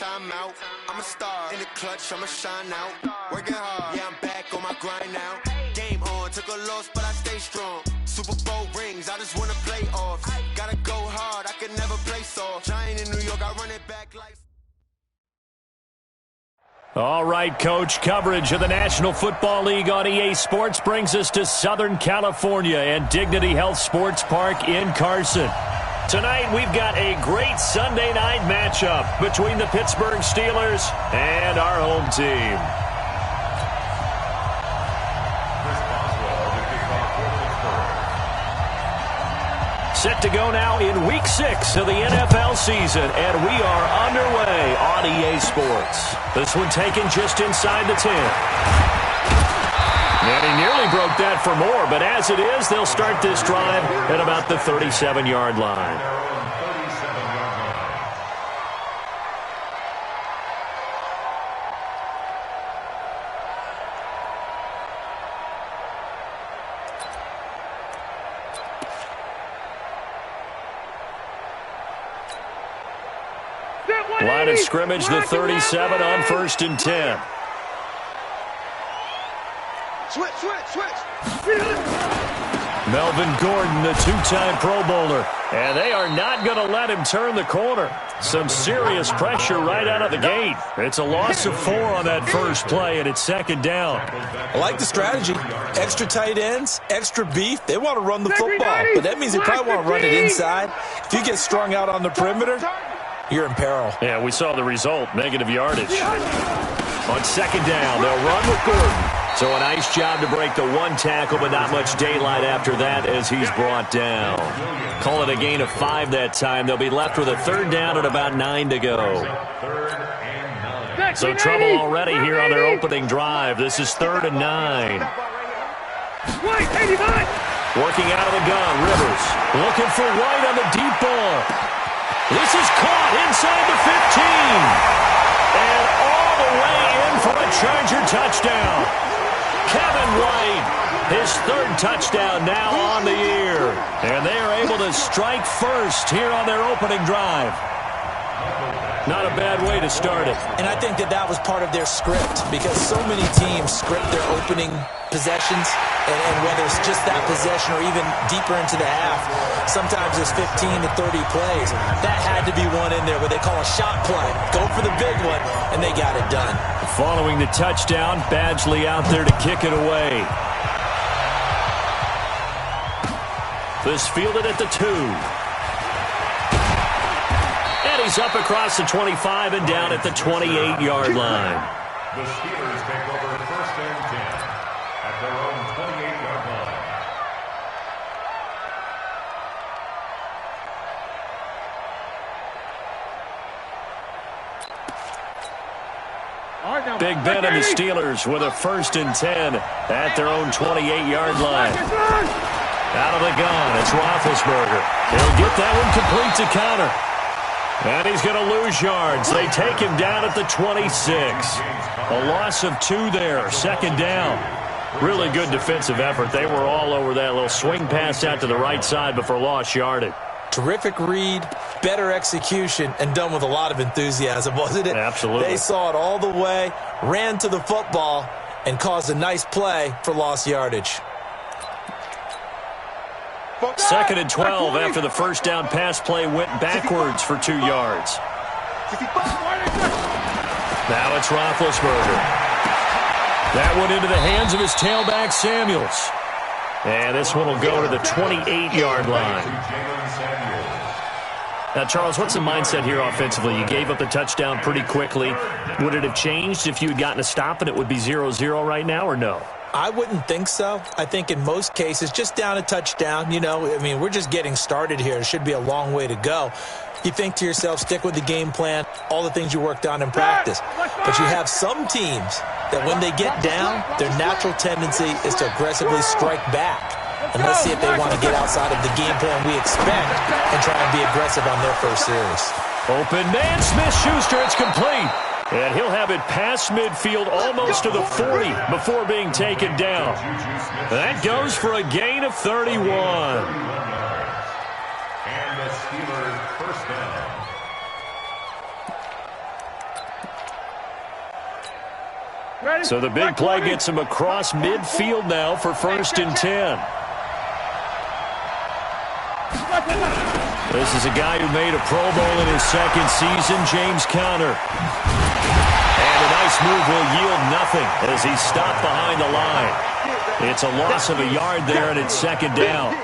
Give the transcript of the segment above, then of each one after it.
time out. I'm a star in the clutch, I'ma shine out. Working hard, yeah, I'm back on my grind now. Game on, took a loss, but I stay strong. Super Bowl rings, I just wanna play off. Gotta go hard, I can never play soft. Giant in New York, I run it back like... All right, Coach, coverage of the National Football League on EA Sports brings us to Southern California and Dignity Health Sports Park in Carson. Tonight, we've got a great Sunday night matchup between the Pittsburgh Steelers and our home team. Set to go now in Week 6 of the NFL season, and we are underway on EA Sports. This one taken just inside the 10. And he nearly broke that for more, but as it is, they'll start this drive at about the 37-yard line. Line of scrimmage, the 37 on 1st and 10. Melvin Gordon, the two-time Pro Bowler. And they are not going to let him turn the corner. Some serious pressure right out of the gate. It's a loss of 4 on that first play, and it's 2nd down. I like the strategy. Extra tight ends, extra beef. They want to run the football, but that means they probably want to run it inside. If you get strung out on the perimeter, you're in peril. Yeah, we saw the result, negative yardage. On 2nd down, they'll run with Gordon. So a nice job to break the one tackle, but not much daylight after that as he's brought down. Call it a gain of 5 that time. They'll be left with a 3rd down and about 9 to go. So trouble already here on their opening drive. This is 3rd and 9. Working out of the gun, Rivers. Looking for White on the deep ball. This is caught inside the 15. And all the way in for a Charger touchdown. Kevin White, his 3rd touchdown now on the year. And they are able to strike first here on their opening drive. Not a bad way to start it. And I think that was part of their script, because so many teams script their opening possessions, and whether it's just that possession or even deeper into the half, sometimes it's 15 to 30 plays. That had to be one in there where they call a shot play. Go for the big one, and they got it done. Following the touchdown, Badgley out there to kick it away. This fielded at the 2. And he's up across the 25 and down at the 28-yard line. The Steelers take over 1st and 10 at their own 28-yard line. Big Ben and the Steelers with a 1st and 10 at their own 28-yard line. Out of the gun, it's Roethlisberger. He'll get that one complete to Connor. And he's going to lose yards. They take him down at the 26. A loss of 2 there, 2nd down. Really good defensive effort. They were all over that little swing pass out to the right side before lost yardage. Terrific read, better execution, and done with a lot of enthusiasm, wasn't it? Absolutely. They saw it all the way, ran to the football, and caused a nice play for lost yardage. 2nd and 12 after the first down pass play went backwards for 2 yards. Now it's Roethlisberger. That one into the hands of his tailback, Samuels. And this one will go to the 28-yard line. Now, Charles, what's the mindset here offensively? You gave up the touchdown pretty quickly. Would it have changed if you had gotten a stop and it would be 0-0 right now, or no? I wouldn't think so. I think in most cases, just down a touchdown, we're just getting started here. It should be a long way to go. You think to yourself, stick with the game plan, all the things you worked on in practice. But you have some teams that when they get down, their natural tendency is to aggressively strike back. And let's see if they want to get outside of the game plan we expect and try and be aggressive on their first series. Open man, Smith-Schuster, it's complete. And he'll have it past midfield almost to the 40 before being taken down. That goes for a gain of 31. And the Steelers first down. So the big play gets him across midfield now for 1st and 10. This is a guy who made a Pro Bowl in his 2nd season, James Conner. And a nice move will yield nothing as he's stopped behind the line. It's a loss of a yard there, and it's 2nd down.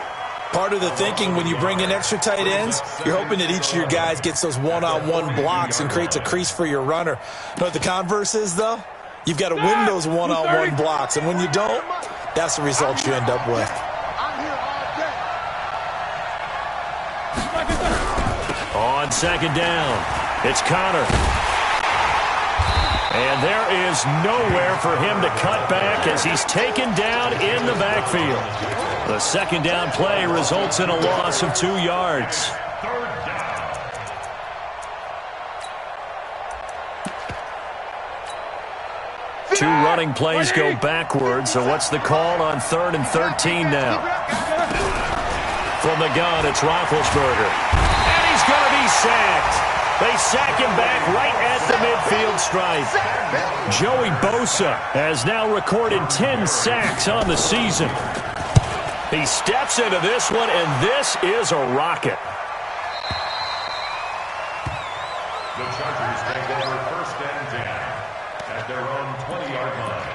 Part of the thinking when you bring in extra tight ends, you're hoping that each of your guys gets those one-on-one blocks and creates a crease for your runner. You know what the converse is, though? You've got to win those one-on-one blocks, and when you don't, that's the result you end up with. On 2nd down, it's Conner. And there is nowhere for him to cut back as he's taken down in the backfield. The 2nd down play results in a loss of 2 yards. 3rd down. Two running plays go backwards, so what's the call on 3rd and 13 now? From the gun, it's Roethlisberger. And he's going to be sacked. They sack him back right at the midfield stripe. Joey Bosa has now recorded 10 sacks on the season. He steps into this one, and this is a rocket. The Chargers take over 1st and 10 at their own 20-yard line.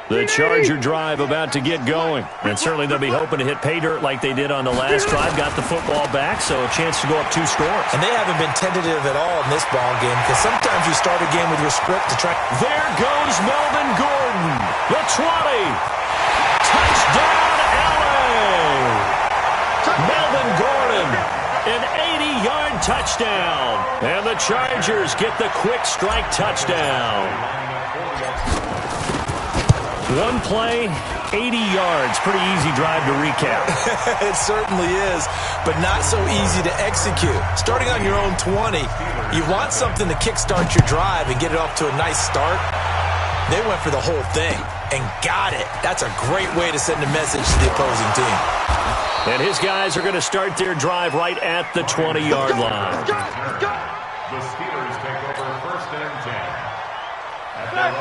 The Charger drive about to get going. And certainly they'll be hoping to hit pay dirt like they did on the last drive. Got the football back, so a chance to go up 2 scores. And they haven't been tentative at all in this ball game because sometimes you start a game with your script to try. There goes Melvin Gordon. The 20. Touchdown, LA. Melvin Gordon, an 80-yard touchdown. And the Chargers get the quick strike touchdown. 1 play, 80 yards. Pretty easy drive to recap. It certainly is, but not so easy to execute. Starting on your own 20, you want something to kickstart your drive and get it off to a nice start. They went for the whole thing and got it. That's a great way to send a message to the opposing team. And his guys are going to start their drive right at the 20-yard line. The Steelers take over 1st and 10.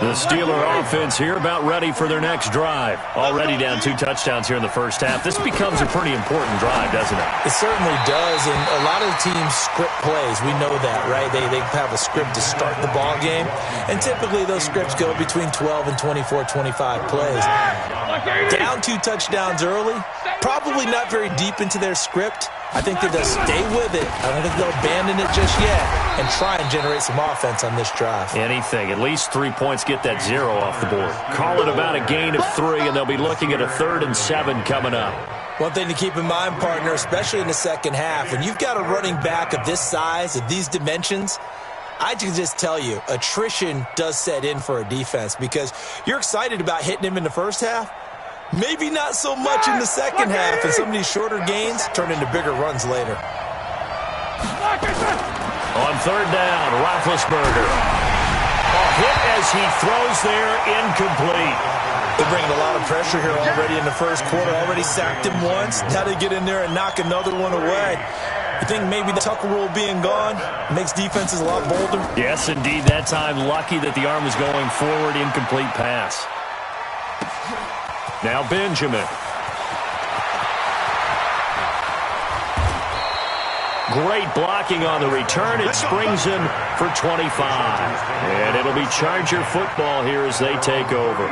The Steeler offense here about ready for their next drive. Already down 2 touchdowns here in the first half. This becomes a pretty important drive, doesn't it? It certainly does, and a lot of the teams script plays. We know that, right? They have a script to start the ball game, and typically those scripts go between 12 and 24, 25 plays. Down 2 touchdowns early, probably not very deep into their script. I think that they'll stay with it. I don't think they'll abandon it just yet and try and generate some offense on this drive. Anything. At least 3 points, get that 0 off the board. Call it about a gain of 3, and they'll be looking at a 3rd and 7 coming up. One thing to keep in mind, partner, especially in the second half, when you've got a running back of this size, of these dimensions, I can just tell you, attrition does set in for a defense because you're excited about hitting him in the first half. Maybe not so much in the second half, and some of these shorter gains turn into bigger runs later. On 3rd down, Roethlisberger. A hit as he throws there, incomplete. They're bringing a lot of pressure here already in the first quarter. Already sacked him once. Now they get in there and knock another one away. You think maybe the Tucker rule being gone makes defenses a lot bolder? Yes, indeed. That time, lucky that the arm was going forward, incomplete pass. Now Benjamin. Great blocking on the return. It springs him for 25. And it'll be Charger football here as they take over.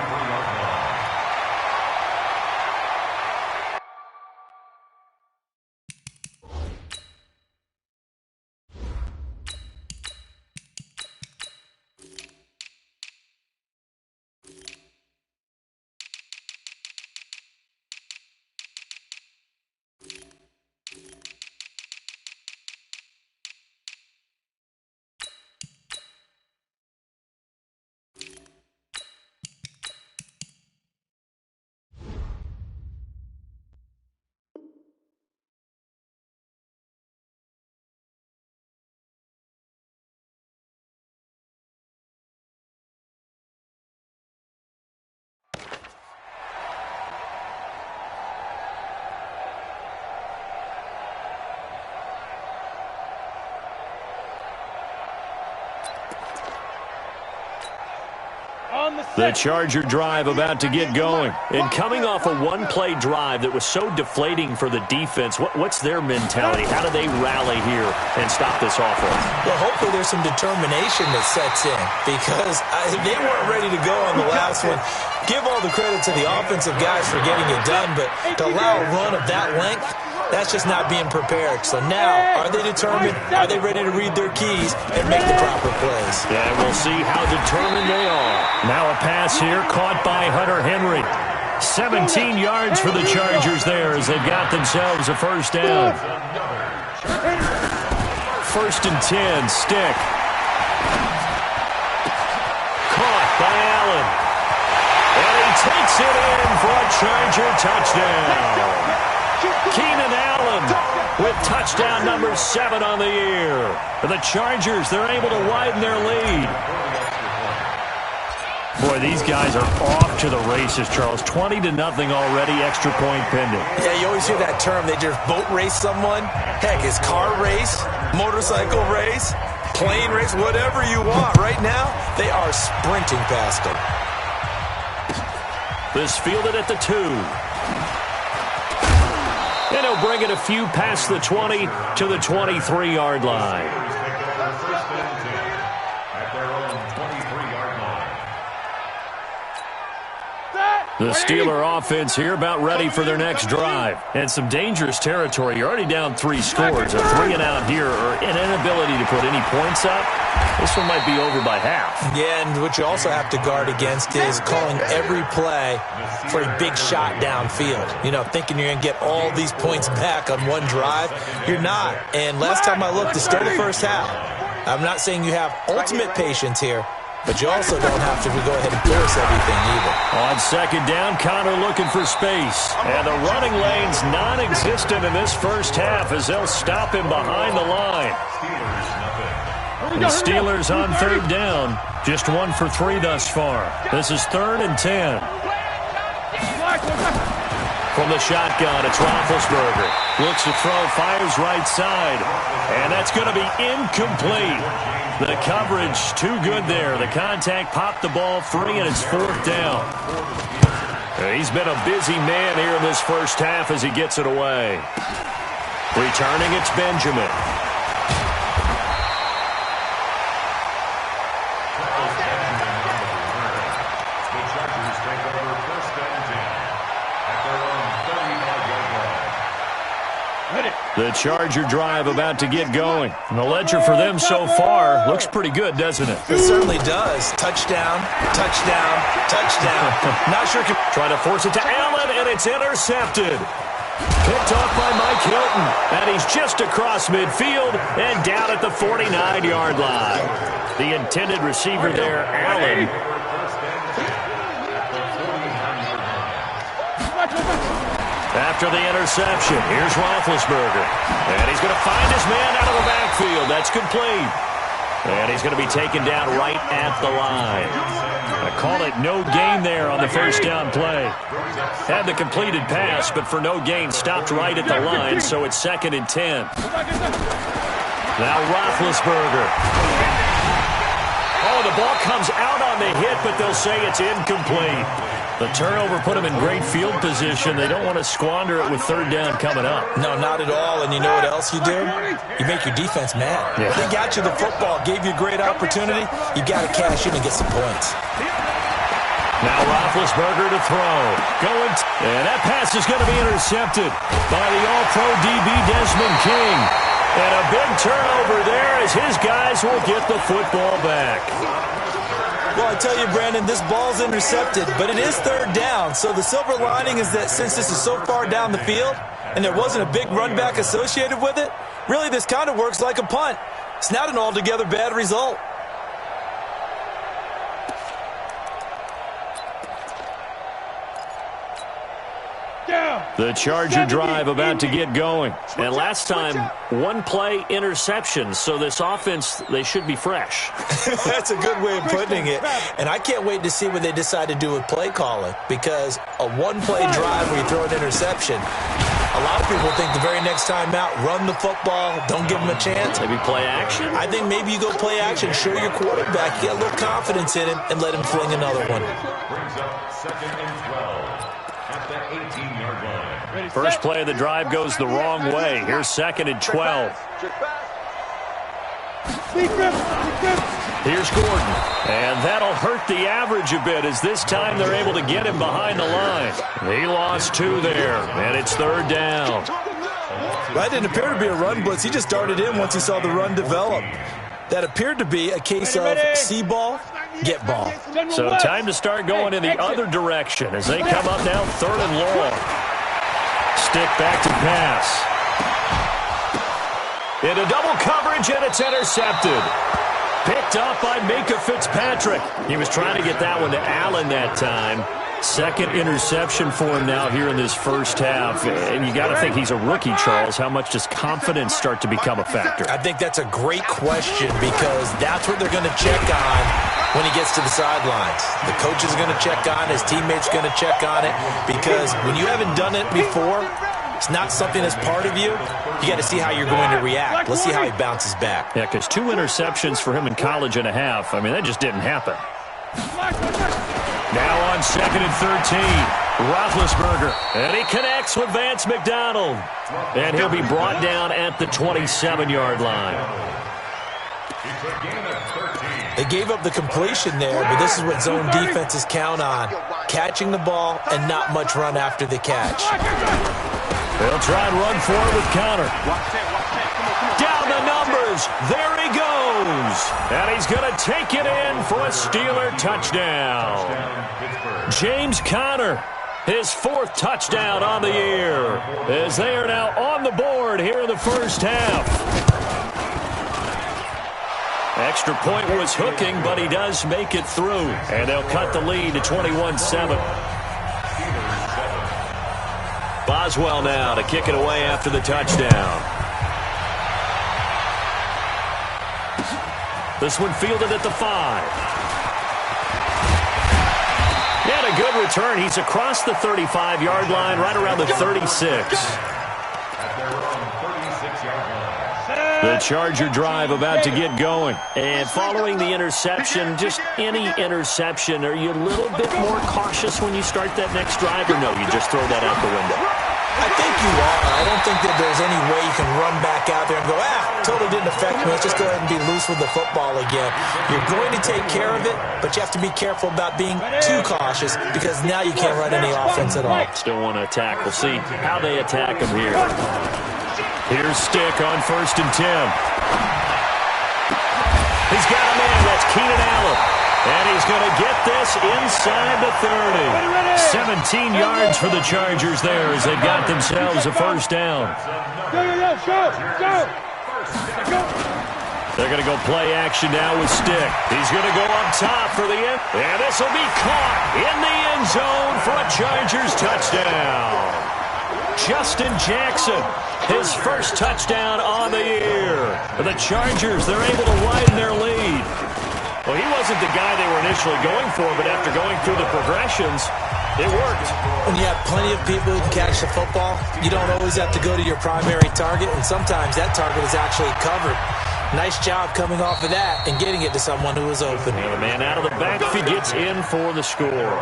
The Charger drive about to get going. And coming off a one-play drive that was so deflating for the defense, what's their mentality? How do they rally here and stop this offense? Well, hopefully there's some determination that sets in because they weren't ready to go on the last one. Give all the credit to the offensive guys for getting it done, but to allow a run of that length, that's just not being prepared. So now, are they determined? Are they ready to read their keys and make the proper plays? Yeah, we'll see how determined they are. Now a pass here caught by Hunter Henry. 17 yards for the Chargers there as they've got themselves a first down. First and 10, stick. Caught by Allen. And he takes it in for a Charger touchdown. Keenan Allen with touchdown number 7 on the year. For the Chargers, they're able to widen their lead. Boy, these guys are off to the races, Charles. 20-0 already, extra point pending. Yeah, you always hear that term. They just boat race someone. Heck, it's car race, motorcycle race, plane race, whatever you want. Right now, they are sprinting past them. This fielded at the 2. And he'll bring it a few past the 20 to the 23-yard line. First and 10 at their own 23-yard line. The Steeler offense here about ready for their next drive. And some dangerous territory. You're already down 3 scores. A 3-and-out here or an inability to put any points up. This one might be over by half. Yeah, and what you also have to guard against is calling every play for a big shot downfield. You know, thinking you're going to get all these points back on one drive. You're not. And last time I looked, it's still the first half. I'm not saying you have ultimate patience here, but you also don't have to go ahead and force everything either. On second down, Connor looking for space. And the running lane's non-existent in this first half as they'll stop him behind the line. The Steelers on third down. Just 1 for 3 thus far. This is 3rd and 10. From the shotgun, it's Roethlisberger. Looks to throw, fires right side. And that's going to be incomplete. The coverage too good there. The contact popped the ball free, and it's 4th down. He's been a busy man here in this first half as he gets it away. Returning, it's Benjamin. The Charger drive about to get going. And the ledger for them so far looks pretty good, doesn't it? It certainly does. Touchdown, touchdown, touchdown. Not sure. Try to force it to Allen, and it's intercepted. Picked off by Mike Hilton. And he's just across midfield and down at the 49-yard line. The intended receiver there, Allen. After the interception, here's Roethlisberger. And he's going to find his man out of the backfield. That's complete. And he's going to be taken down right at the line. I call it no gain there on the first down play. Had the completed pass, but for no gain, stopped right at the line, so it's 2nd and 10. Now Roethlisberger. Oh, the ball comes out on the hit, but they'll say it's incomplete. The turnover put them in great field position. They don't want to squander it with 3rd down coming up. No, not at all. And you know what else you do? You make your defense mad. Yeah. They got you the football, gave you a great opportunity. You got to cash in and get some points. Now Roethlisberger to throw. And that pass is going to be intercepted by the All-Pro DB Desmond King. And a big turnover there as his guys will get the football back. Well, I tell you, Brandon, this ball's intercepted, but it is 3rd down. So the silver lining is that since this is so far down the field and there wasn't a big run back associated with it, really this kind of works like a punt. It's not an altogether bad result. The Charger drive about to get going. And last time, 1-play interception. So this offense, they should be fresh. That's a good way of putting it. And I can't wait to see what they decide to do with play calling. Because a 1-play drive where you throw an interception, A lot of people think the very next time out, run the football, don't give them a chance. Maybe play action? I think maybe you go play action, show your quarterback, get a little confidence in him, and let him fling another one. Brings up 2nd and 12 at the 18-yard line. First play of the drive goes the wrong way. Here's 2nd and 12. Here's Gordon. And that'll hurt the average a bit as this time they're able to get him behind the line. He lost 2 there, and it's 3rd down. That didn't appear to be a run blitz. He just darted in once he saw the run develop. That appeared to be a case of see ball, get ball. So time to start going in the other direction as they come up now 3rd and long. Stick back to pass. Into double coverage, and it's intercepted. Picked up by Minka Fitzpatrick. He was trying to get that one to Allen that time. 2nd interception for him now here in this first half. And you got to think he's a rookie, Charles. How much does confidence start to become a factor? I think that's a great question because that's what they're going to check on when he gets to the sidelines. The coach is going to check on, his teammates are going to check on it because when you haven't done it before, it's not something that's part of you. You got to see how you're going to react. Let's see how he bounces back. Yeah, because 2 interceptions for him in college and a half. I mean, that just didn't happen. Now on 2nd and 13, Roethlisberger. And he connects with Vance McDonald. And he'll be brought down at the 27-yard line. They gave up the completion there, but this is what zone defenses count on. Catching the ball and not much run after the catch. They'll try and run forward with Connor. Down the numbers. There he goes. And he's going to take it in for a Steeler touchdown. James Conner, his 4th touchdown on the year, as they are now on the board here in the first half. Extra point was hooking, but he does make it through. And they'll cut the lead to 21-7. Boswell now to kick it away after the touchdown. This one fielded at the 5. And a good return. He's across the 35-yard line, right around the 36. The Charger drive about to get going. And following the interception, just any interception, are you a little bit more cautious when you start that next drive, or no, you just throw that out the window? I think you are. I don't think that there's any way you can run back out there and go, totally didn't affect me. Let's just go ahead and be loose with the football again. You're going to take care of it, but you have to be careful about being too cautious because now you can't run any offense at all. Still want to attack. We'll see how they attack him here. Here's Stick on 1st and 10. He's got a man. That's Keenan Allen. And he's going to get this inside the 30. 17 yards for the Chargers there as they've got themselves a first down. They're going to go play action now with Stick. He's going to go up top for the end. And this will be caught in the end zone for a Chargers touchdown. Justin Jackson, his first touchdown on the year. The Chargers, they're able to widen their lead. Well, he wasn't the guy they were initially going for, but after going through the progressions, it worked. When you have plenty of people who can catch the football, you don't always have to go to your primary target, and sometimes that target is actually covered. Nice job coming off of that and getting it to someone who was open. And the man out of the backfield gets in for the score.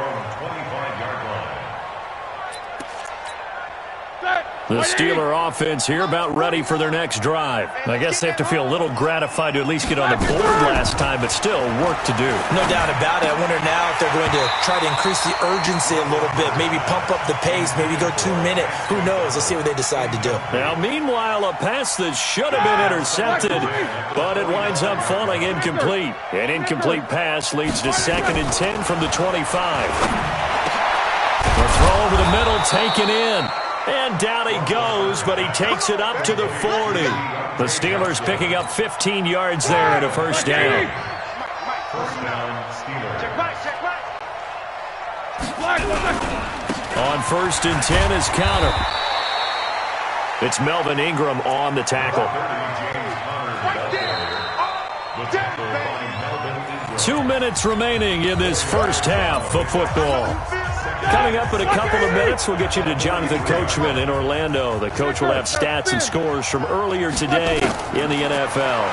The Steeler offense here about ready for their next drive. I guess they have to feel a little gratified to at least get on the board last time, but still work to do. No doubt about it. I wonder now if they're going to try to increase the urgency a little bit, maybe pump up the pace, maybe go 2 minute. Who knows? Let's see what they decide to do. Now, meanwhile, a pass that should have been intercepted, but it winds up falling incomplete. An incomplete pass leads to 2nd and 10 from the 25. The throw over the middle taken in. And down he goes, but he takes it up to the 40. The Steelers picking up 15 yards there at a first down. First down, Steelers. On 1st and 10 is Conner. It's Melvin Ingram on the tackle. 2 minutes remaining in this first half of football. Coming up in a couple of minutes, we'll get you to Jonathan Coachman in Orlando. The coach will have stats and scores from earlier today in the NFL.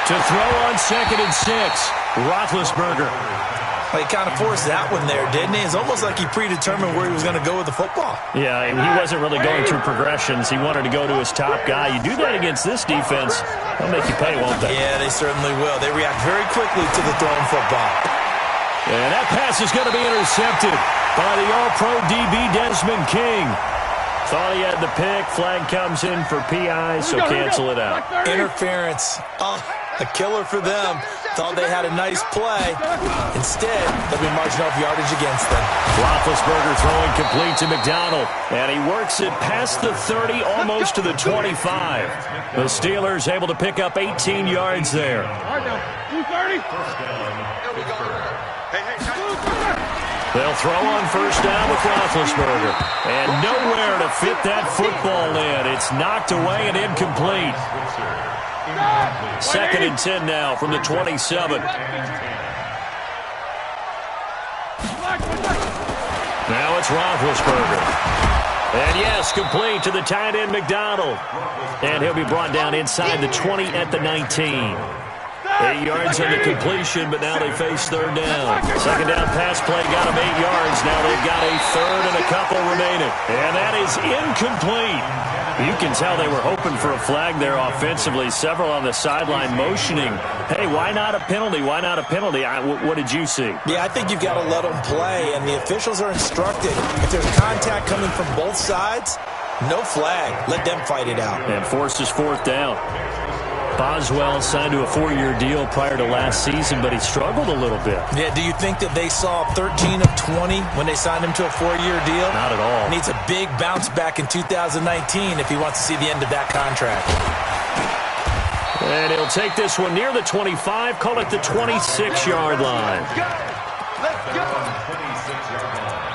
To throw on 2nd and 6, Roethlisberger. Well, he kind of forced that one there, didn't he? It's almost like he predetermined where he was going to go with the football. Yeah, he wasn't really going through progressions. He wanted to go to his top guy. You do that against this defense, they'll make you pay, won't they? Yeah, they certainly will. They react very quickly to the thrown football. And that pass is going to be intercepted by the All-Pro DB Desmond King. Thought he had the pick. Flag comes in for PI, so cancel it out. Interference. Oh, a killer for them. Thought they had a nice play. Instead, they'll be marching off yardage against them. Roethlisberger throwing complete to McDonald. And he works it past the 30, almost to the 25. The Steelers able to pick up 18 yards there. They'll throw on 1st down with Roethlisberger. And nowhere to fit that football in. It's knocked away and incomplete. 2nd and 10 now from the 27. Now it's Roethlisberger. And yes, complete to the tight end McDonald. And he'll be brought down inside the 20 at the 19. 8 yards on the completion, but now they face 3rd down. 2nd down pass play got them 8 yards. Now they've got a 3rd and a couple remaining. And that is incomplete. You can tell they were hoping for a flag there offensively. Several on the sideline motioning. Hey, why not a penalty? Why not a penalty? What did you see? Yeah, I think you've got to let them play, and the officials are instructed. If there's contact coming from both sides, no flag. Let them fight it out. And forces 4th down. Boswell signed to a 4-year deal prior to last season, but he struggled a little bit. Yeah, do you think that they saw 13 of 20 when they signed him to a 4-year deal? Not at all. Needs a big bounce back in 2019 if he wants to see the end of that contract. And he'll take this one near the 25, call it the 26-yard line. Let's go. 26-yard line.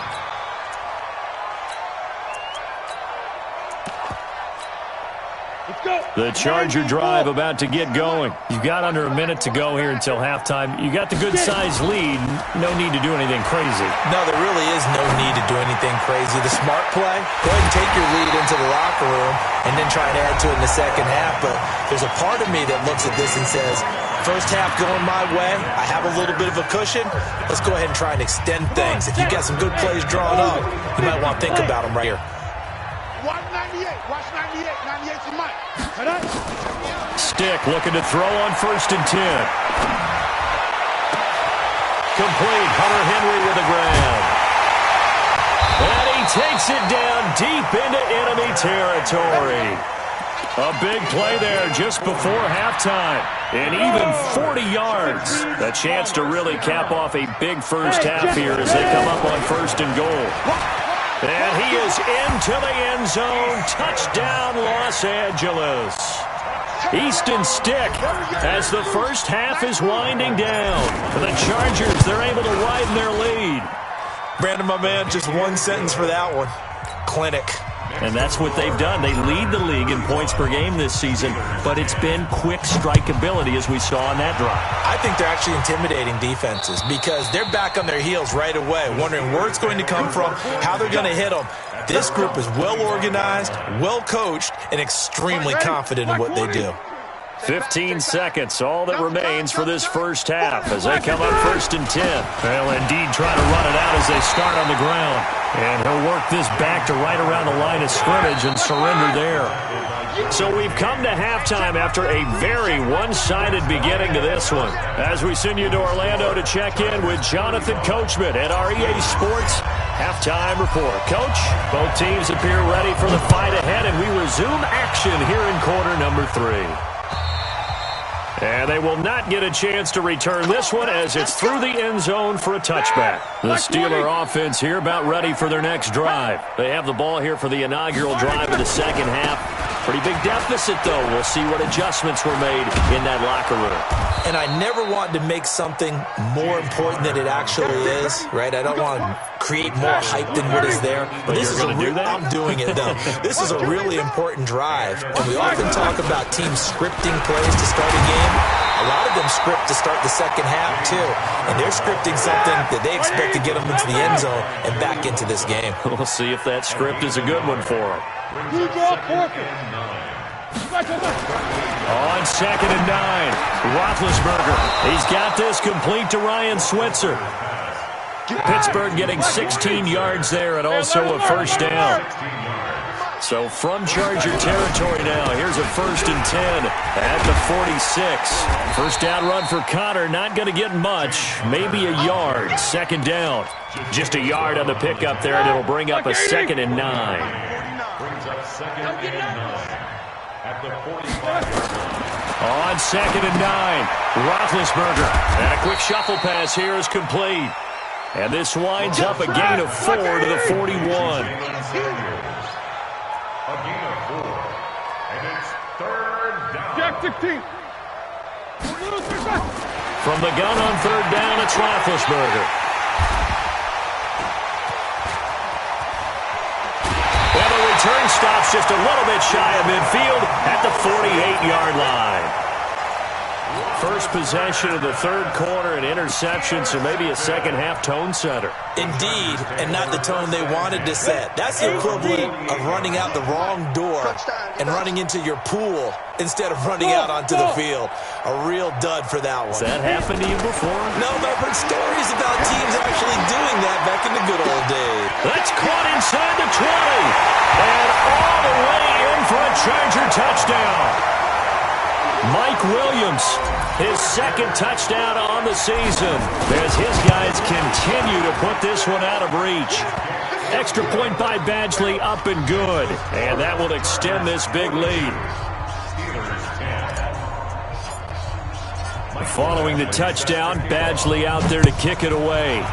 The Charger drive about to get going. You've got under a minute to go here until halftime. You got the good-sized lead. No need to do anything crazy. No, there really is no need to do anything crazy. The smart play, go ahead and take your lead into the locker room and then try and add to it in the second half. But there's a part of me that looks at this and says, first half going my way, I have a little bit of a cushion. Let's go ahead and try and extend things. If you've got some good plays drawn up, you might want to think about them right here. Watch 98. Watch 98. 98's your mic. Stick looking to throw on 1st and 10. Complete. Hunter Henry with a grab. And he takes it down deep into enemy territory. A big play there just before halftime. And even 40 yards. A chance to really cap off a big first half here as they come up on 1st and goal. And he is into the end zone. Touchdown, Los Angeles. Easton Stick as the first half is winding down. For the Chargers, they're able to widen their lead. Brandon, my man, just one sentence for that one. Clinic. And that's what they've done. They lead the league in points per game this season, but it's been quick strikeability as we saw on that drive. I think they're actually intimidating defenses because they're back on their heels right away, wondering where it's going to come from, how they're going to hit them. This group is well organized, well coached, and extremely confident in what they do. 15 seconds, all that remains for this first half as they come up 1st and 10. They'll indeed try to run it out as they start on the ground. And he'll work this back to right around the line of scrimmage and surrender there. So we've come to halftime after a very one-sided beginning to this one. As we send you to Orlando to check in with Jonathan Coachman at our EA Sports Halftime Report. Coach, both teams appear ready for the fight ahead, and we resume action here in quarter number 3. And they will not get a chance to return this one as it's through the end zone for a touchback. The Steeler offense here about ready for their next drive. They have the ball here for the inaugural drive of the second half. Pretty big deficit, though. We'll see what adjustments were made in that locker room. And I never want to make something more important than it actually is, right? I don't want to create more hype than what is there. But this is I'm doing it, though. This is a really important drive. And we often talk about teams scripting plays to start a game. A lot of them script to start the second half, too. And they're scripting something that they expect to get them into the end zone and back into this game. We'll see if that script is a good one for them. On 2nd and 9, Roethlisberger. He's got this complete to Ryan Switzer. Pittsburgh getting 16 yards there and also a first down. So from Charger territory now, here's a 1st and 10 at the 46. First down run for Connor, not going to get much, maybe a yard. 2nd down, just a yard on the pickup there, and it'll bring up a 2nd and 9. Brings up 2nd and 9 at the 45. On 2nd and 9, Roethlisberger. And a quick shuffle pass here is complete. And this winds up a gain of 4 to the 41. A gain of 4. And it's 3rd down. Jack 16. From the gun on 3rd down, it's Roethlisberger. Well, the return stops just a little bit shy of midfield at the 48-yard line. First possession of the 3rd quarter, an interception, so maybe a second-half tone setter. Indeed, and not the tone they wanted to set. That's the equivalent of running out the wrong door and running into your pool instead of running out onto the field. A real dud for that one. Has that happened to you before? No, but I've heard stories about teams actually doing that back in the good old days. That's caught inside the 20. And all the way in for a Charger touchdown. Mike Williams, his 2nd touchdown on the season, as his guys continue to put this one out of reach. Extra point by Badgley, up and good, and that will extend this big lead. Following the touchdown, Badgley out there to kick it away.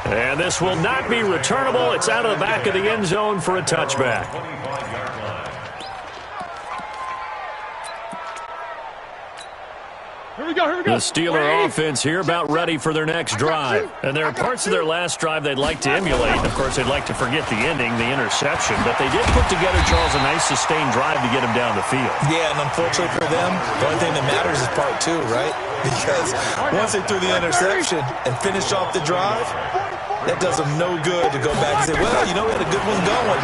And this will not be returnable. It's out of the back of the end zone for a touchback. Here we go. The Steeler offense here about ready for their next drive. And there are parts of their last drive they'd like to emulate. Of course, they'd like to forget the ending, the interception. But they did put together, Charles, a nice sustained drive to get them down the field. Yeah, and unfortunately for them, the only thing that matters is part 2, right? Because once they threw the interception and finished off the drive, that does them no good to go back and say, well, you know, we had a good one going.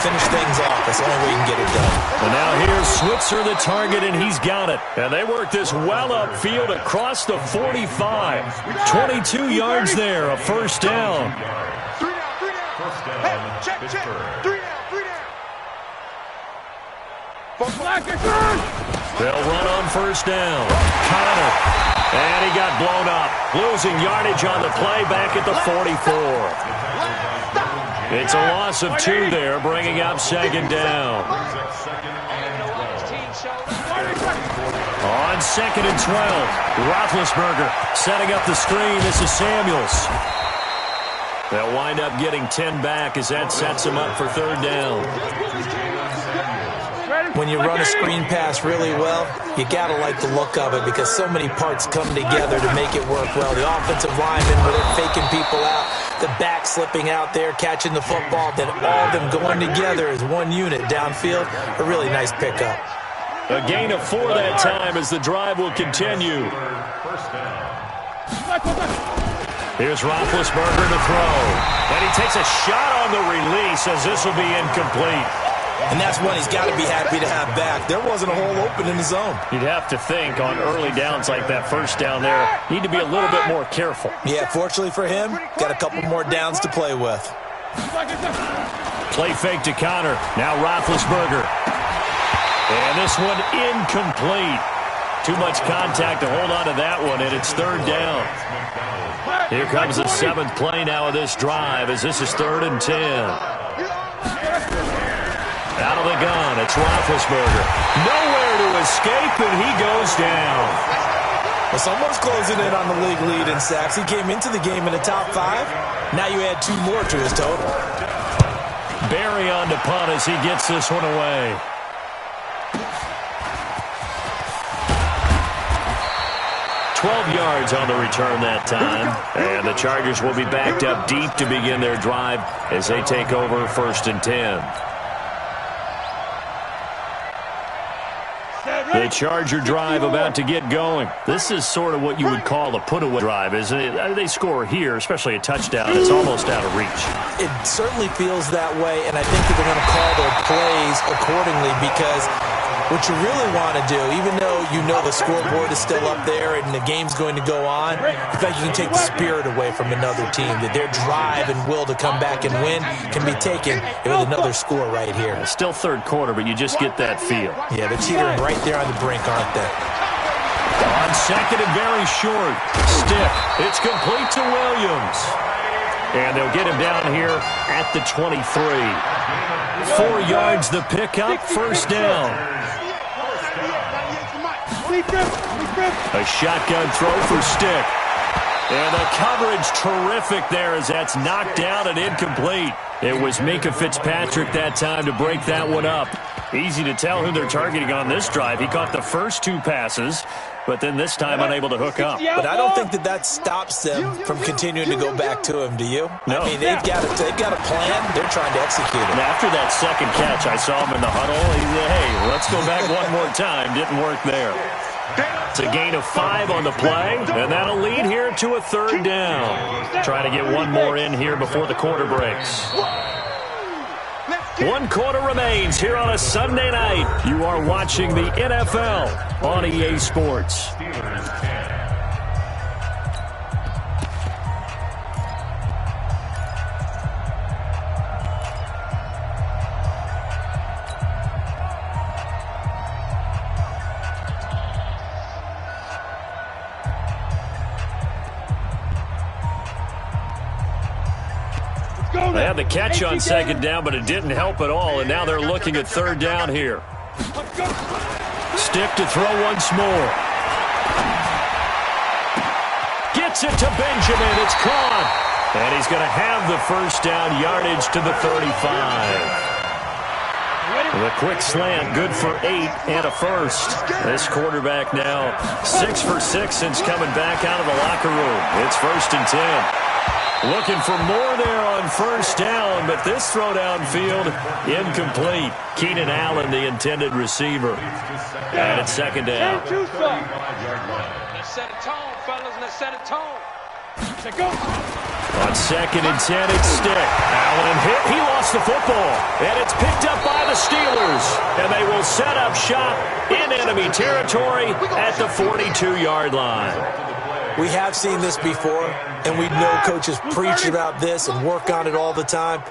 Finish things off. That's the only way you can get it done. And now here's Switzer, the target, and he's got it. And they work this well upfield across the 45. 22 yards there, a first down. 3 down. First down, Hey, check. 3 down. They'll run on first down. Connor. And he got blown up. Losing yardage on the play back at the 44. It's a loss of 2 there, bringing up 2nd down. On 2nd and 12, Roethlisberger setting up the screen. This is Samuels. They'll wind up getting 10 back as that sets them up for 3rd down. When you run a screen pass really well, you got to like the look of it because so many parts come together to make it work well. The offensive linemen, where they're faking people out, the back slipping out there, catching the football, then all of them going together as one unit downfield. A really nice pickup. A gain of 4 that time as the drive will continue. Here's Roethlisberger to throw. And he takes a shot on the release as this will be incomplete. And that's one he's got to be happy to have back. There wasn't a hole open in the zone. You'd have to think on early downs like that first down there, need to be a little bit more careful. Yeah, fortunately for him, got a couple more downs to play with. Play fake to Connor. Now Roethlisberger. And this one incomplete. Too much contact to hold on to that one, and it's 3rd down. Here comes the 7th play now of this drive as this is 3rd and 10. Out of the gun, it's Roethlisberger. Nowhere to escape, and he goes down. Well, someone's closing in on the league lead in sacks. He came into the game in the top 5. Now you add 2 more to his total. Barry on to punt as he gets this one away. $12 yards on the return that time. And the Chargers will be backed up deep to begin their drive as they take over 1st and 10. The Charger drive about to get going. This is sort of what you would call a put-away drive, isn't it? They score here, especially a touchdown. It's almost out of reach. It certainly feels that way, and I think that they're going to call their plays accordingly because what you really want to do, even though you know the scoreboard is still up there and the game's going to go on, in fact, you can take the spirit away from another team, that their drive and will to come back and win can be taken with another score right here. It's still third quarter, but you just get that feel. Yeah, they're teetering right there on the brink, aren't they? On second and very short. Stick. It's complete to Williams. And they'll get him down here at the 23. 4 yards the pickup, first down. A shotgun throw for Stick. And the coverage terrific there as that's knocked down and incomplete. It was Minkah Fitzpatrick that time to break that one up. Easy to tell who they're targeting on this drive. He caught the first 2 passes, but then this time unable to hook up. But I don't think that stops them from continuing to go back to him, do you? No. I mean, they've got a plan. They're trying to execute it. And after that second catch, I saw him in the huddle. He said, hey, let's go back one more time. Didn't work there. It's a gain of 5 on the play, and that'll lead here to a third down. Try to get one more in here before the quarter breaks. 1 quarter remains here on a Sunday night. You are watching the NFL on EA Sports. They had the catch on second down, but it didn't help at all, and now they're looking at third down here. Stick to throw once more. Gets it to Benjamin. It's caught. And he's going to have the first down, yardage to the 35. The quick slant, good for 8 and a first. This quarterback now 6 for 6 since coming back out of the locker room. It's first and 10. Looking for more there on first down, but this throw downfield incomplete. Keenan Allen, the intended receiver. And it's second down. Let's set a tone, fellas. Let's set a tone. Let's go. On second and 10, it's Stick. Allen hit. He lost the football. And it's picked up by the Steelers. And they will set up shop in enemy territory at the 42-yard line. We have seen this before, and we know coaches preach about this and work on it all the time.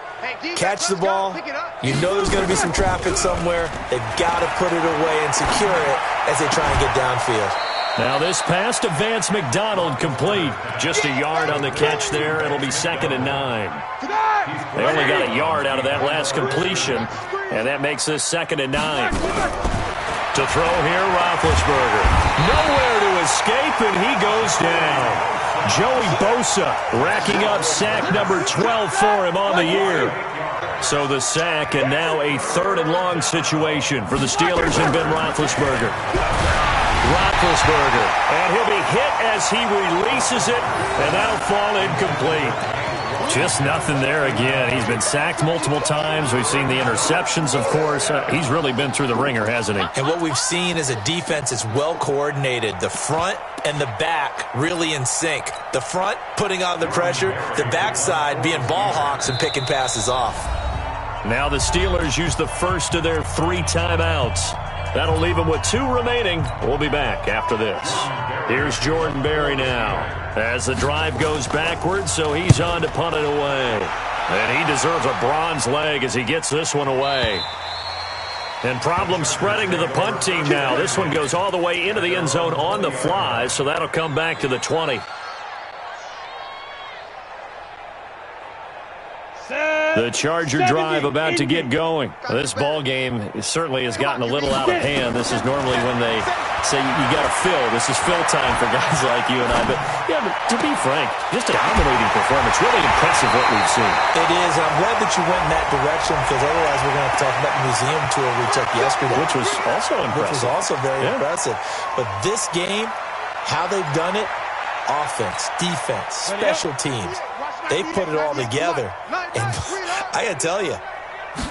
Catch the ball. You know there's going to be some traffic somewhere. They've got to put it away and secure it as they try and get downfield. Now this pass to Vance McDonald complete. Just a yard on the catch there. It'll be second and 9. They only got a yard out of that last completion, and that makes this second and 9. To throw here, Roethlisberger. Nowhere to escape, and he goes down. Joey Bosa racking up sack number 12 for him on the year. So the sack, and now a third and long situation for the Steelers and Ben Roethlisberger. Roethlisberger, and he'll be hit as he releases it, and that'll fall incomplete. Just nothing there again. He's been sacked multiple times. We've seen the interceptions, of course. He's really been through the ringer, hasn't he? And what we've seen is a defense that's well coordinated. The front and the back really in sync. The front putting on the pressure, the backside being ball hawks and picking passes off. Now the Steelers use the first of their 3 timeouts. That'll leave them with 2 remaining. We'll be back after this. Here's Jordan Berry now as the drive goes backwards, so he's on to punt it away. And he deserves a bronze leg as he gets this one away. And problems spreading to the punt team now. This one goes all the way into the end zone on the fly, so that'll come back to the 20. The Charger drive about to get going. This ball game certainly has gotten a little out of hand. This is normally when they say you got to fill. This is fill time for guys like you and I. But, yeah, but to be frank, just a dominating performance. Really impressive what we've seen. It is. I'm glad that you went in that direction because otherwise we're going to have to talk about the museum tour we took yesterday. Which was also impressive. Which was also very impressive. But this game, how they've done it, offense, defense, special teams, they put it all together. And I got to tell you,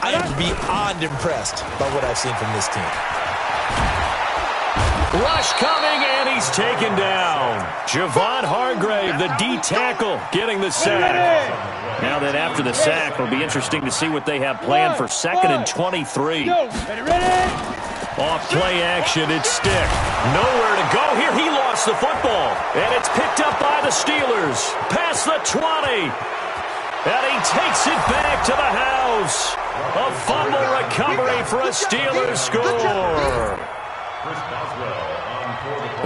I am beyond impressed by what I've seen from this team. Rush coming, and he's taken down. Javon Hargrave, the D tackle, getting the sack. Now that after the sack, it'll be interesting to see what they have planned for 2nd and 23. Off play action, it's Stick. Nowhere to go here. He lost the football. And it's picked up by the Steelers. Past the 20. And he takes it back to the house. A fumble recovery for a Steelers score.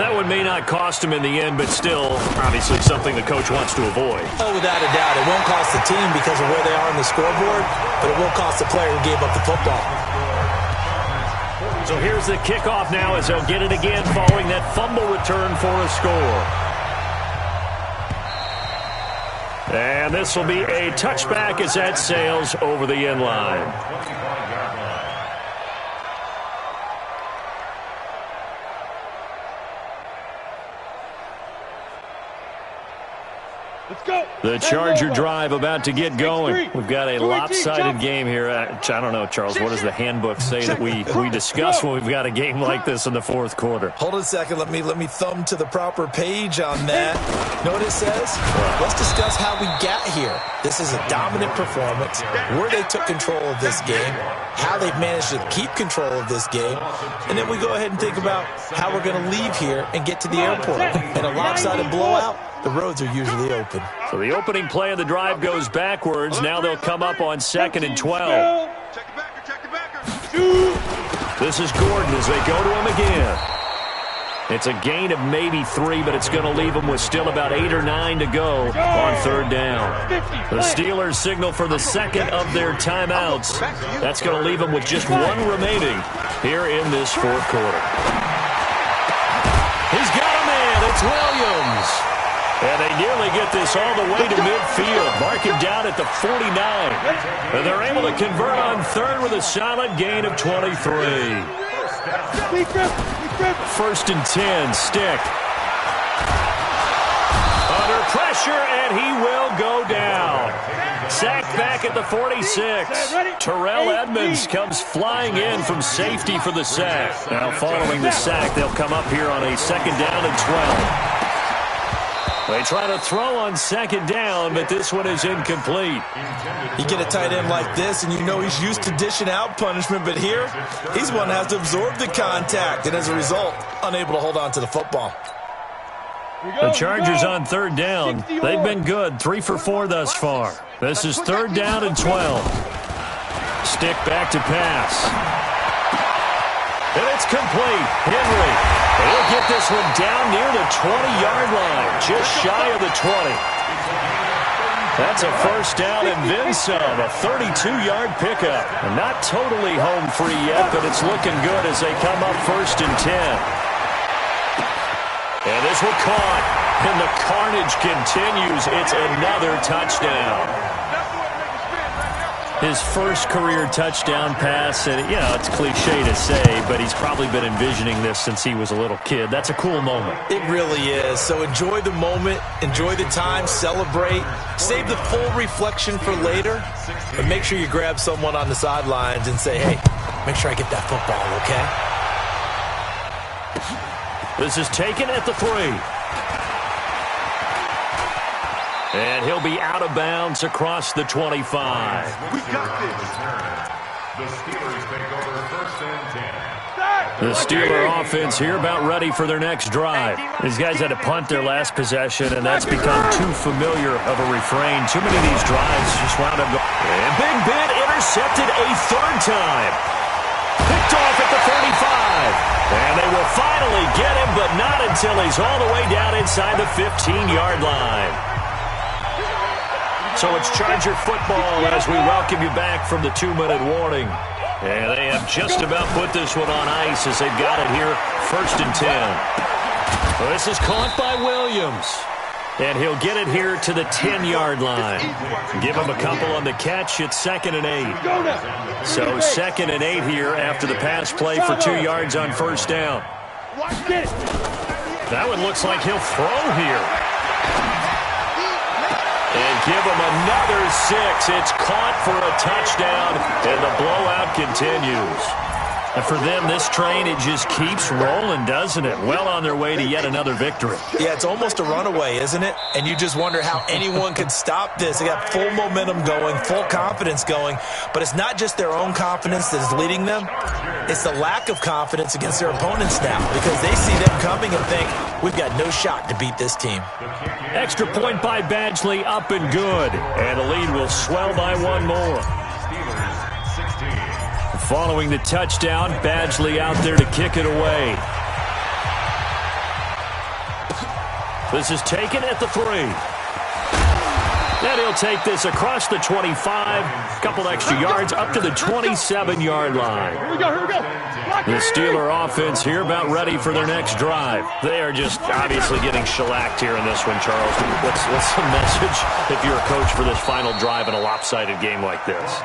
That one may not cost him in the end, but still, obviously something the coach wants to avoid. Oh, without a doubt. It won't cost the team because of where they are on the scoreboard, but it will cost the player who gave up the football. So here's the kickoff now as they'll get it again following that fumble return for a score. And this will be a touchback as that sails over the end line. Let's go. The Charger drive about to get going. We've got a lopsided game here. I don't know, Charles, what does the handbook say that we discuss when we've got a game like this in the fourth quarter? Hold on a second. Let me thumb to the proper page on that. Know what it says? Let's discuss how we got here. This is a dominant performance, where they took control of this game, how they've managed to keep control of this game, and then we go ahead and think about how we're going to leave here and get to the airport. In a lopsided blowout, the roads are usually open. So the opening play of the drive goes backwards. Now they'll come up on 2nd and 12. This is Gordon as they go to him again. It's a gain of maybe 3, but it's going to leave them with still about 8 or 9 to go on 3rd down. The Steelers signal for the 2nd of their timeouts. That's going to leave them with just 1 remaining here in this 4th quarter. He's got a man. It's Williams. And they nearly get this all the way to midfield. Mark him down at the 49. And they're able to convert on 3rd with a solid gain of 23. 1st and 10, Stick. Under pressure, and he will go down. Sacked back at the 46. Terrell Edmonds comes flying in from safety for the sack. Now following the sack, they'll come up here on a 2nd down and 12. They try to throw on 2nd down, but this one is incomplete. You get a tight end like this, and you know he's used to dishing out punishment, but here, he's one that has to absorb the contact, and as a result, unable to hold on to the football. The Chargers on 3rd down. They've been good, 3 for 4 thus far. This is 3rd down and 12. Stick back to pass. And it's complete. Henry. He'll get this one down near the 20-yard line, just shy of the 20. That's a 1st down and then some, a 32-yard pickup. Not totally home free yet, but it's looking good as they come up 1st and 10. And this one caught, and the carnage continues. It's another touchdown. His first career touchdown pass, and it's cliche to say, but he's probably been envisioning this since he was a little kid. That's a cool moment. It really is. So enjoy the moment, enjoy the time, celebrate, save the full reflection for later, but make sure you grab someone on the sidelines and say, hey, make sure I get that football, okay? This is taken at the 3. And he'll be out of bounds across the 25. We got this. The Steelers take over 1st and 10. The Steeler offense here about ready for their next drive. These guys had to punt their last possession, and that's become too familiar of a refrain. Too many of these drives just wound up going. And Big Ben intercepted a 3rd time. Picked off at the 35. And they will finally get him, but not until he's all the way down inside the 15-yard line. So it's Charger football as we welcome you back from the 2-minute warning. And they have just about put this one on ice as they've got it here, 1st and 10. Well, this is caught by Williams. And he'll get it here to the 10-yard line. Give him a couple on the catch. It's 2nd and 8. So 2nd and 8 here after the pass play for 2 yards on 1st down. That one looks like he'll throw here. And give him another 6. It's caught for a touchdown, and the blowout continues. And for them, this train, it just keeps rolling, doesn't it? Well on their way to yet another victory. Yeah, it's almost a runaway, isn't it? And you just wonder how anyone could stop this. They got full momentum going, full confidence going. But it's not just their own confidence that's leading them. It's the lack of confidence against their opponents now because they see them coming and think, we've got no shot to beat this team. Extra point by Badgley, up and good. And the lead will swell by one more. Following the touchdown, Badgley out there to kick it away. This is taken at the 3. And he'll take this across the 25, a couple extra yards up to the 27-yard line. Here we go. The Steeler offense here about ready for their next drive. They are just obviously getting shellacked here in this one, Charles. What's the message if you're a coach for this final drive in a lopsided game like this?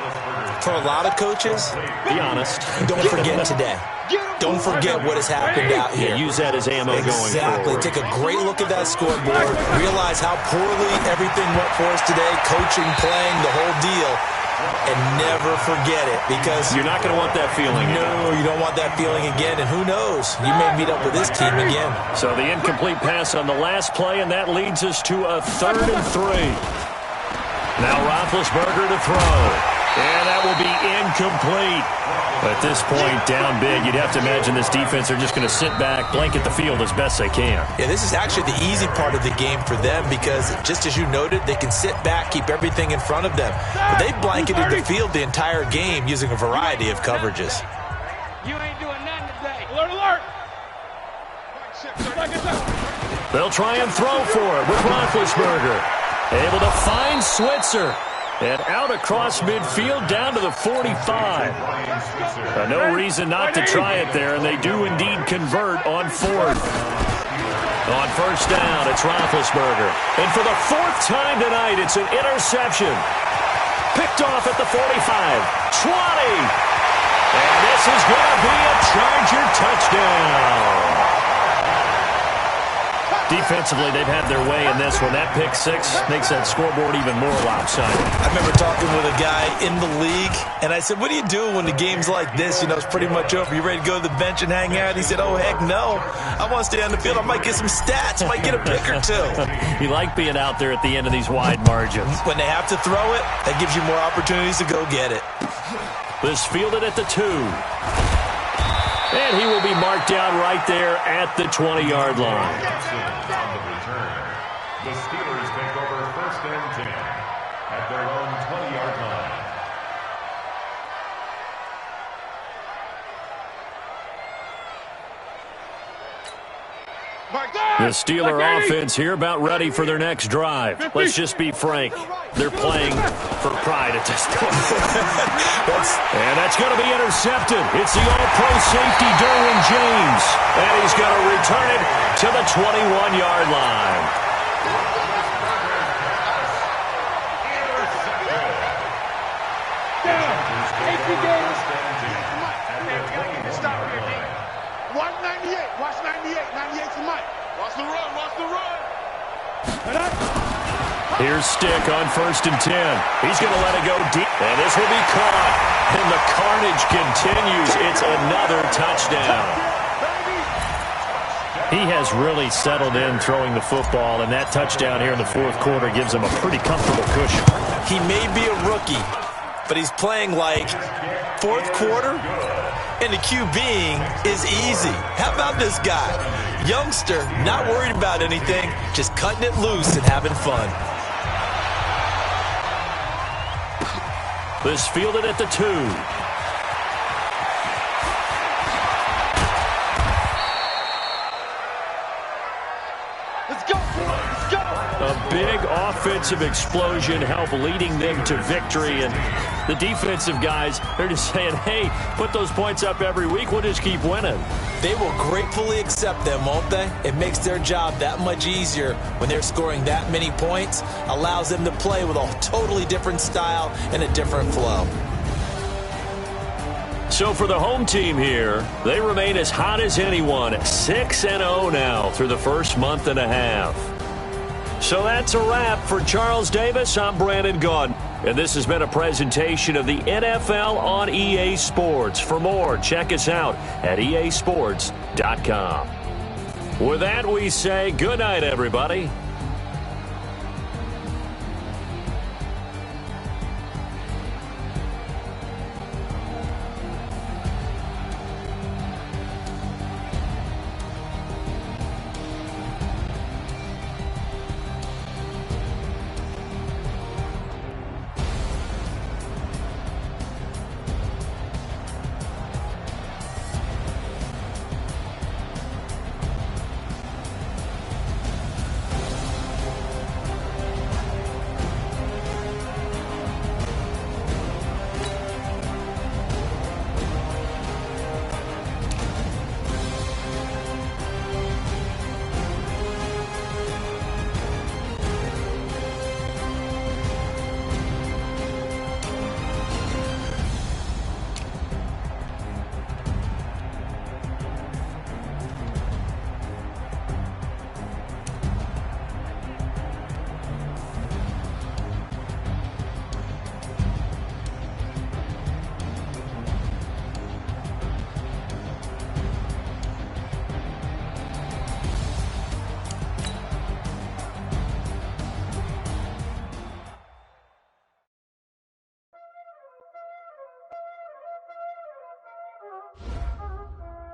For a lot of coaches, be honest. Don't forget today. Don't forget what has happened out here. Yeah, use that as ammo going forward. Exactly. Take a great look at that scoreboard. Realize how poorly everything went for us today. Coaching, playing, the whole deal. And never forget it because you're not going to want that feeling again. No, you don't want that feeling again. And who knows? You may meet up with this team again. So the incomplete pass on the last play, and that leads us to a 3rd and 3. Now Roethlisberger to throw. And that will be incomplete. At this point, down big, you'd have to imagine this defense are just going to sit back, blanket the field as best they can. Yeah, this is actually the easy part of the game for them because, just as you noted, they can sit back, keep everything in front of them. But they blanketed the field the entire game using a variety of coverages. You ain't doing nothing today. Alert. They'll try and throw for it with Roethlisberger. Able to find Switzer. And out across midfield down to the 45. No reason not to try it there, and they do indeed convert on 4th. On 1st down, it's Roethlisberger. And for the 4th time tonight, it's an interception. Picked off at the 45. 20. And this is going to be a Charger touchdown. Defensively, they've had their way in this one. That pick 6 makes that scoreboard even more lopsided. I remember talking with a guy in the league, and I said, what do you do when the game's like this? You know, it's pretty much over. You ready to go to the bench and hang out? He said, oh, heck no. I want to stay on the field. I might get some stats. I might get a pick or 2. You like being out there at the end of these wide margins. When they have to throw it, that gives you more opportunities to go get it. This fielded at the 2. And he will be marked down right there at the 20-yard line. On the return, the Steelers take over 1st and 10 at their own 20-yard line. The Steeler offense here about ready for their next drive. Let's just be frank. They're playing for pride at this point. And that's going to be intercepted. It's the all-pro safety, Derwin James. And he's going to return it to the 21-yard line. Stop here, D. Watch 98. Watch 98. 98's the mic. Watch the run. Watch the run. Here's Stick on 1st and 10. He's going to let it go deep. And this will be caught. And the carnage continues. It's another touchdown. He has really settled in throwing the football, and that touchdown here in the 4th quarter gives him a pretty comfortable cushion. He may be a rookie, but he's playing like 4th quarter, and the QBing is easy. How about this guy? Youngster, not worried about anything, just cutting it loose and having fun. This fielded at the 2. Let's go. Let's go. A big offensive explosion helped leading them to victory. And the defensive guys, they're just saying, hey, put those points up every week. We'll just keep winning. They will gratefully accept them, won't they? It makes their job that much easier when they're scoring that many points. Allows them to play with a totally different style and a different flow. So for the home team here, they remain as hot as anyone. 6-0 now through the first month and a half. So that's a wrap. For Charles Davis, I'm Brandon Gaudin. And this has been a presentation of the NFL on EA Sports. For more, check us out at easports.com. With that, we say good night, everybody.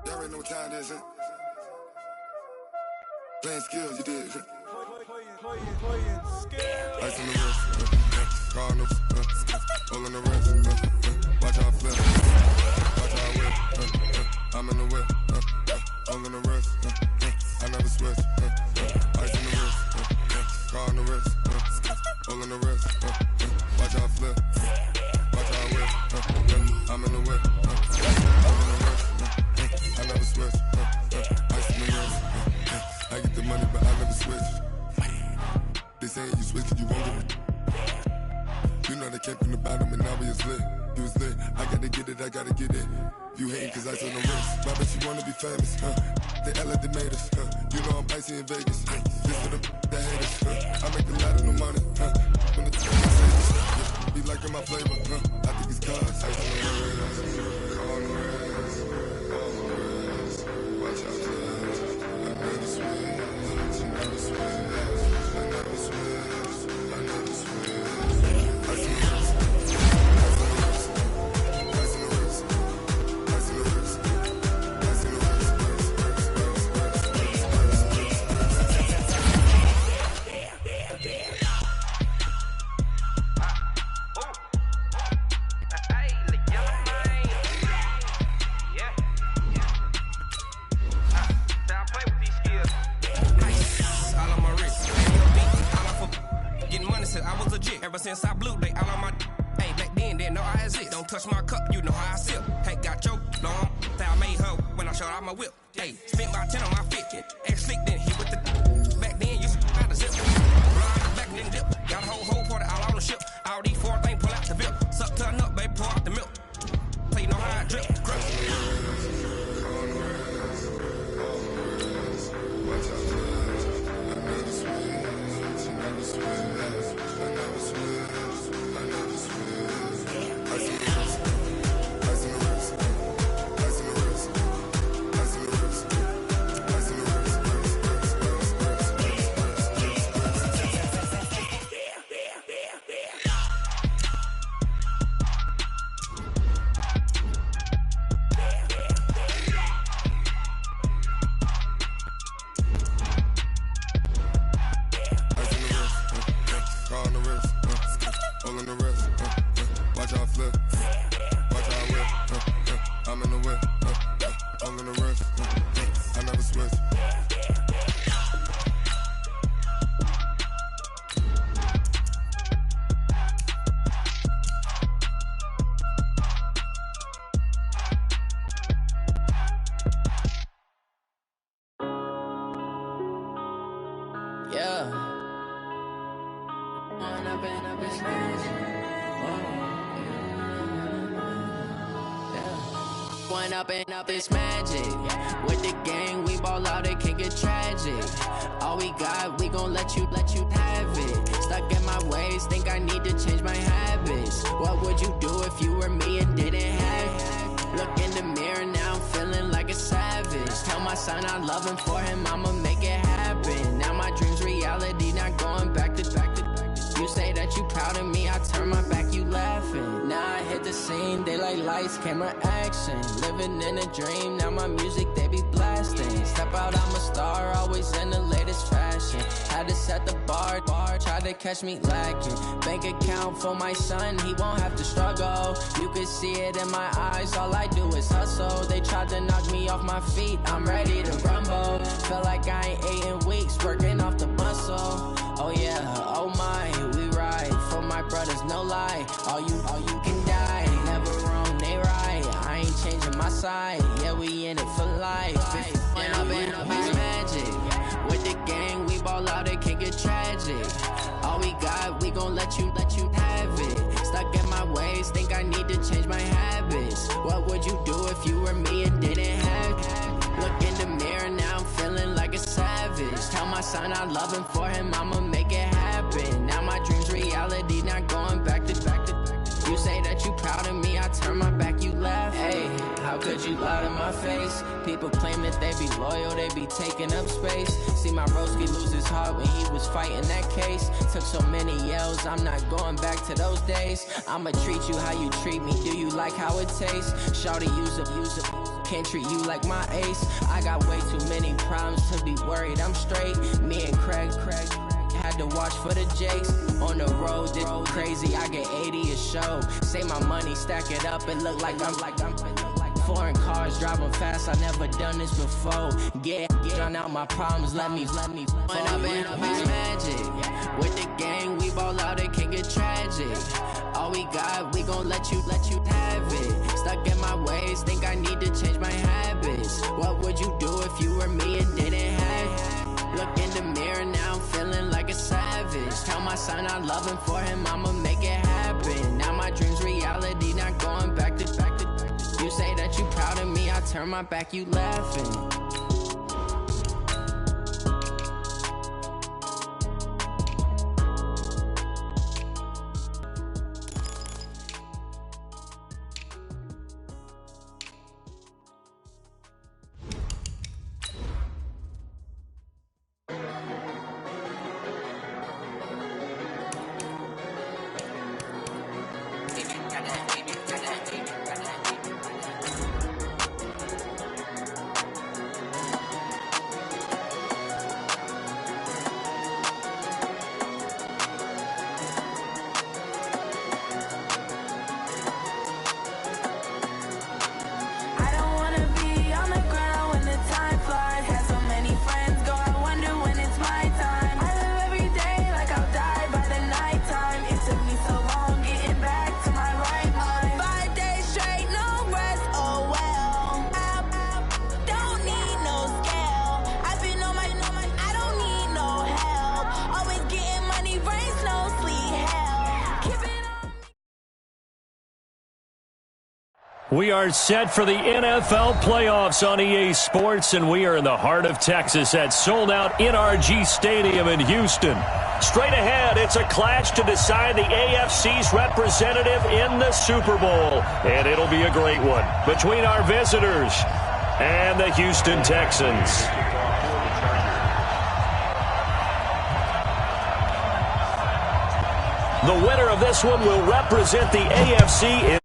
Y'all already know what time it is, huh? Playing skills, you did. Playing skills. Ice on the wrist, car no, all on the wrist, watch how I flip, watch how I whip, I'm in the whip, all on the wrist, I never switch, ice on the wrist, car on the wrist, all on the wrist, watch how I flip, watch how I whip, I'm in the whip, all on the wrist, I never switch, ice on the wrist, I get the money but I never switch. They say you switch it, you won't get it. You know they came from the bottom and now we is lit. You was lit, I gotta get it, I gotta get it. You hating cause ice on the wrist. My bitch, you wanna be famous, They act like they made us, You know I'm icy in Vegas, This for the haters, I make a lot of new money, When the say be liking my flavor, I think it's cause ice on the wrist, on the wrist, on the wrist. Watch out, I never switch, I never switch. Ever since I blew, they all on my. Hey, back then, didn't know I exist. Don't touch my cup, you know how I sip. Hey, got your long. I made her when I showed out my whip. Hey, spent about 10 on my fit. Ex-slick, then hit with the. Back then, used to out the zip. Blind, back then, dip. Got a whole party all on the ship. All these four things pull out the bip. Suck to a nut, baby, pour out the milk. So you know how I drip. Up it's magic. With the gang, we ball out, it can get tragic. All we got, we gon' let you have it. Stuck in my ways, think I need to change my habits. loving for him, I'ma make it happen. Now my dream's reality, not going back to. You say that you proud of me, I turn my back, you laughing. Now I hit the scene, daylight lights, camera action. Living in a dream, now my music, they be blasting. Step out, I'm a star, always in the latest fashion. Had to set the bar, tried to catch me lacking. Bank account for my son, he won't have to struggle. You can see it in my eyes, all I do is hustle. They tried to knock me off my feet, I'm ready to rumble. Felt like I ain't ate in weeks, working off the muscle. Oh yeah, oh my, we ride for my brothers, no lie. All you can die, never wrong, they right. I ain't changing my side, yeah, we in it for life. When I've been magic, with the gang, we ball out, it can get tragic. All we got, we gon' let you have it. Stuck in my ways, think I need to change my habits. What would you do if you were me and didn't have it? Look in the mirror, now I'm feeling like a savage. Tell my son I love him, for him I'ma make it happen. Now my dream's reality, not going back to. You say that you proud of me, I turn my back, you laugh. Hey, how could you lie to my face? People claim that they be loyal, they be taking up space. See my broski lose his heart when he was fighting that case. Took so many yells, I'm not going back to those days. I'ma treat you how you treat me, do you like how it tastes? Shawty, use up, can't treat you like my ace. I got way too many problems to be worried, I'm straight. Me and Craig had to watch for the Jakes. On the road, this crazy, I get 80 a show. Say my money, stack it up, it look like I'm foreign cars, driving fast, I never done this before. Get drown out my problems, let me. When I've been magic, with the gang, we ball out, it can get tragic. All we got, we gon' let you have it. Stuck in my ways, think I need to change my habits. What would you do if you were me and didn't have it? Look in the mirror, now I'm feeling like a savage. Tell my son I love him, for him I'ma make it happen. Now my dream's reality, not going back to. You say that you proud of me, I turn my back, you laughing. We are set for the NFL playoffs on EA Sports, and we are in the heart of Texas at sold-out NRG Stadium in Houston. Straight ahead, it's a clash to decide the AFC's representative in the Super Bowl, and it'll be a great one between our visitors and the Houston Texans. The winner of this one will represent the AFC in